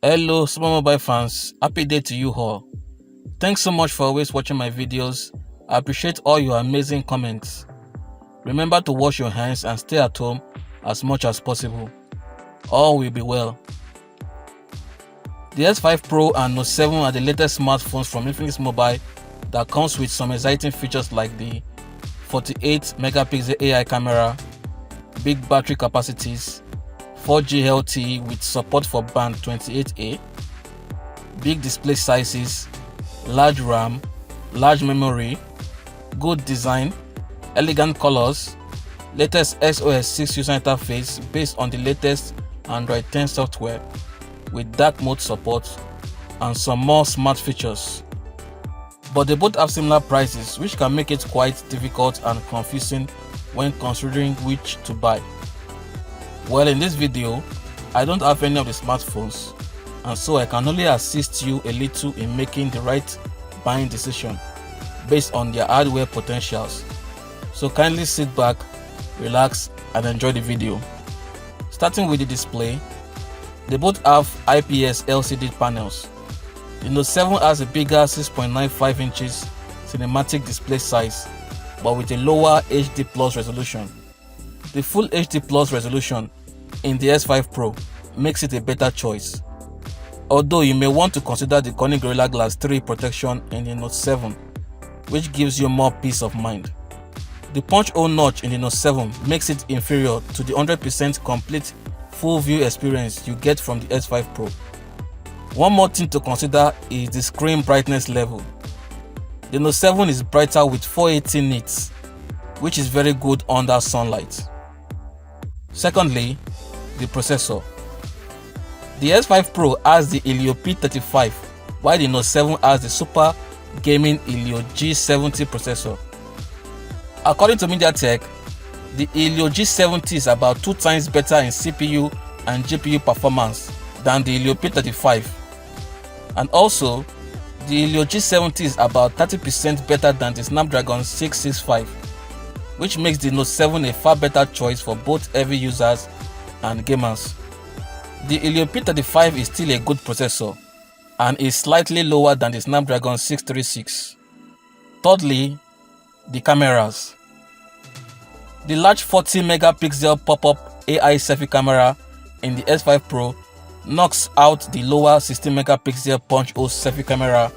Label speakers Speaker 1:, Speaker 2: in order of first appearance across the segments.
Speaker 1: Hello supermobile fans, happy day to you all. Thanks so much for always watching my videos. I appreciate all your amazing comments. Remember to wash your hands and stay at home as much as possible. All will be well. The S5 Pro and Note 7 are the latest smartphones from Infinix Mobile that comes with some exciting features like the 48 megapixel AI camera, big battery capacities, 4G LTE with support for band 28A, big display sizes, large RAM, large memory, good design, elegant colors, latest SOS 6 user interface based on the latest Android 10 software with dark mode support, and some more smart features. But they both have similar prices, which can make it quite difficult and confusing when considering which to buy. Well, in this video, I don't have any of the smartphones, and so I can only assist you a little in making the right buying decision based on their hardware potentials. So kindly sit back, relax, and enjoy the video. Starting with the display, they both have IPS LCD panels. The Note 7 has a bigger 6.95 inches cinematic display size, but with a lower HD Plus resolution. The full HD Plus resolution in the S5 Pro makes it a better choice, although you may want to consider the Corning Gorilla Glass 3 protection in the Note 7, which gives you more peace of mind. The punch hole notch in the Note 7 makes it inferior to the 100% complete full view experience you get from the S5 Pro. One more thing to consider is the screen brightness level. The Note 7 is brighter with 480 nits, which is very good under sunlight. Secondly, the processor. The S5 Pro has the Helio P35, while the Note 7 has the super gaming Helio G70 processor. According to MediaTek, the Helio G70 is about 2 times better in CPU and GPU performance than the Helio P35. And also, the Helio G70 is about 30% better than the Snapdragon 665, which makes the Note 7 a far better choice for both heavy users and gamers. The Helio P35 is still a good processor and is slightly lower than the Snapdragon 636. Thirdly, the cameras. The large 40 megapixel pop-up AI selfie camera in the S5 Pro knocks out the lower 16 megapixel punch hole selfie camera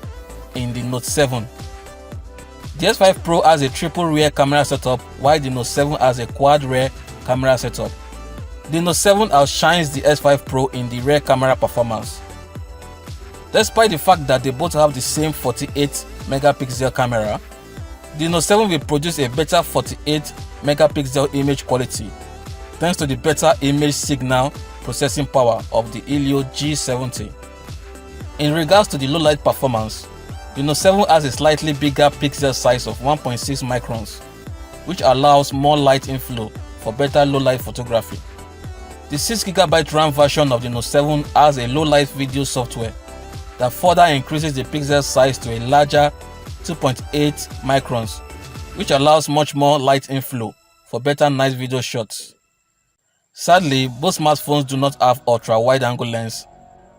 Speaker 1: in the Note 7. The S5 Pro has a triple rear camera setup, while the Note 7 has a quad rear camera setup. The Note 7 outshines the S5 Pro in the rear camera performance. Despite the fact that they both have the same 48 megapixel camera, the Note 7 will produce a better 48 megapixel image quality thanks to the better image signal processing power of the Helio G70. In regards to the low light performance, the Note 7 has a slightly bigger pixel size of 1.6 microns, which allows more light inflow for better low light photography. The 6GB RAM version of the Note 7 has a low light video software that further increases the pixel size to a larger 2.8 microns, which allows much more light inflow for better night video shots. Sadly, both smartphones do not have ultra wide angle lens,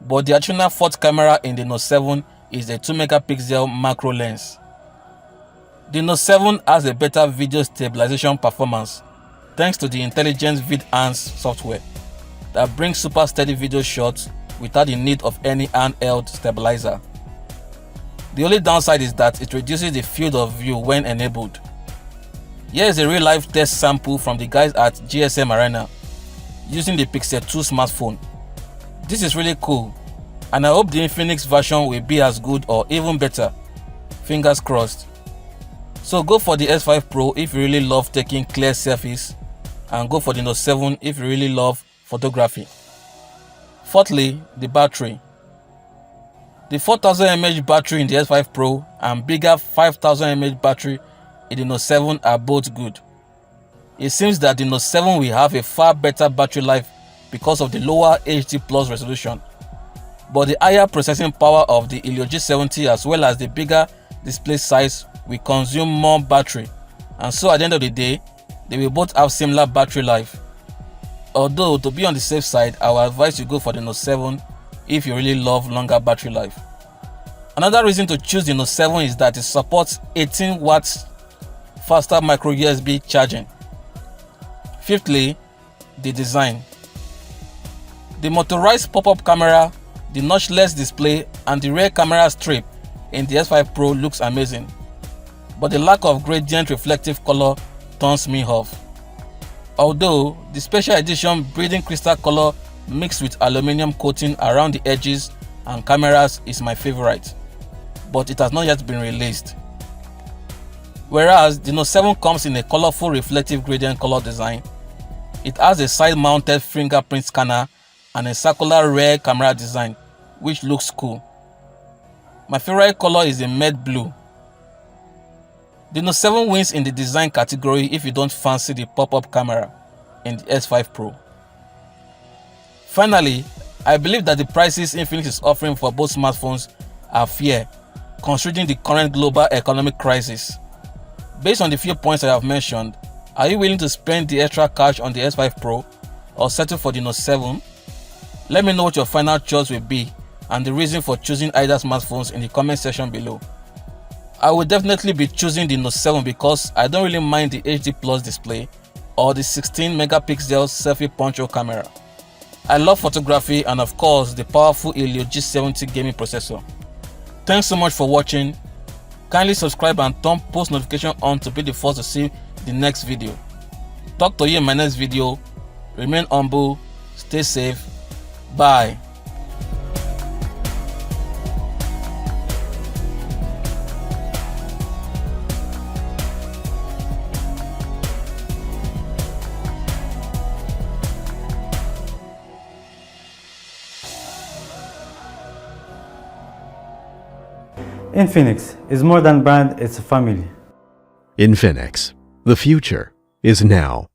Speaker 1: but the additional fourth camera in the Note 7 is a 2 megapixel macro lens. The Note 7 has a better video stabilization performance thanks to the intelligent VidEnhance software that brings super steady video shots without the need of any handheld stabilizer. The only downside is that it reduces the field of view when enabled. Here is a real-life test sample from the guys at GSM Arena using the Pixel 2 smartphone. This is really cool, and I hope the Infinix version will be as good or even better. Fingers crossed. So go for the S5 Pro if you really love taking clear selfies, and go for the Note 7 if you really love photography. Fourthly, the battery. The 4000 mAh battery in the S5 Pro and bigger 5000 mAh battery in the Note 7 are both good. It seems that the Note 7 will have a far better battery life because of the lower HD Plus resolution, but the higher processing power of the Helio G70 as well as the bigger display size will consume more battery, and so at the end of the day, they will both have similar battery life. Although to be on the safe side, I will advise you go for the Note 7 if you really love longer battery life. Another reason to choose the Note 7 is that it supports 18 watts faster micro USB charging. Fifthly, the design. The motorized pop-up camera, the notchless display, and the rear camera strip in the S5 Pro looks amazing, but the lack of gradient reflective color turns me off. Although the special edition breathing crystal color mixed with aluminum coating around the edges and cameras is my favorite, but it has not yet been released. Whereas the Note 7 comes in a colorful reflective gradient color design, it has a side-mounted fingerprint scanner and a circular rear camera design, which looks cool. My favorite color is the matte blue. The Note 7 wins in the design category if you don't fancy the pop-up camera in the S5 Pro. Finally, I believe that the prices Infinix is offering for both smartphones are fair, considering the current global economic crisis. Based on the few points I have mentioned, are you willing to spend the extra cash on the S5 Pro or settle for the Note 7? Let me know what your final choice will be and the reason for choosing either smartphones in the comment section below. I will definitely be choosing the Note 7 because I don't really mind the HD Plus display or the 16 megapixel selfie punch-hole camera. I love photography and of course the powerful Helio G70 gaming processor. Thanks so much for watching. Kindly subscribe and turn post notification on to be the first to see the next video. Talk to you in my next video. Remain humble, stay safe. Bye.
Speaker 2: Infinix is more than brand, it's a family.
Speaker 3: Infinix. The future is now.